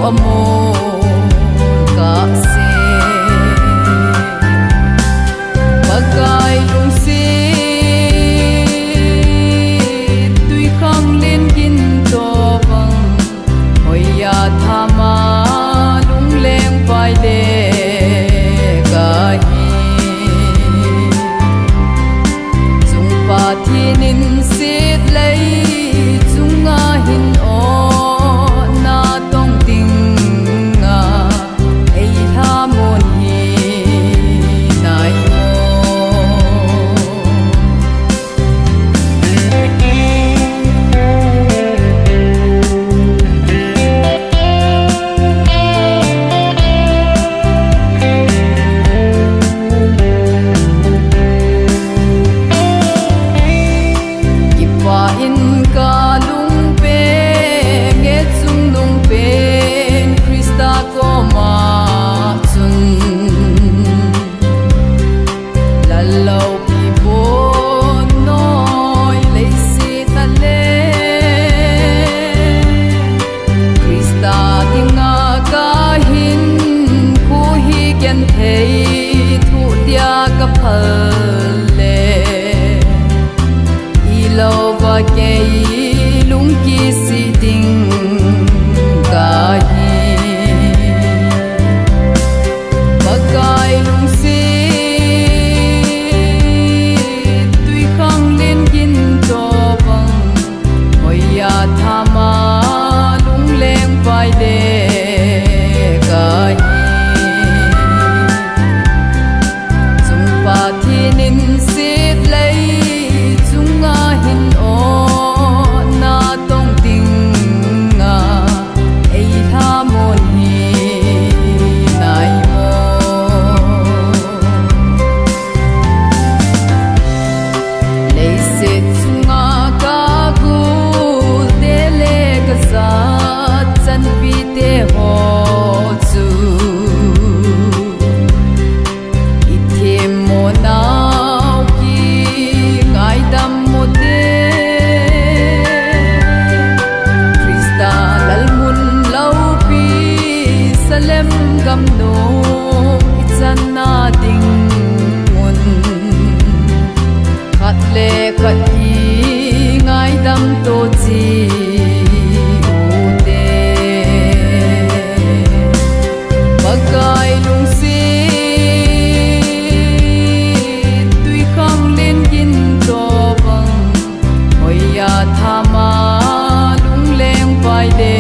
amon ka se bagai lung si tui khang len gin to bang hoya thama lung leng vai de ka hi chung pa thinin sit lei chunga hin o na tong ting nga ei ha mon hi nai in ka lung pe nge chung nung pen Krista ko ma chun lalau pi bo noi lei si ta le Krista tinga ka hin khu hi gen thei thu dia ka phal le lo va ke lung ki si ding ka hi bagai lung si tui khang len gin to bang hoya thama lung leng vai de ka hi chung pa thinin sit lei chunga hin o na tong ting nga ei tha mon hi nai mo lei se chunga ka gu de le ga sa chan pi te ho chu i them mo na dam mo de Krista lalmun lau pi salem gam no ichan na ding mun khat le khat hi ngai dam to chi u de bagai lung si tui khang len gin to bang hoya thama lung leng vai de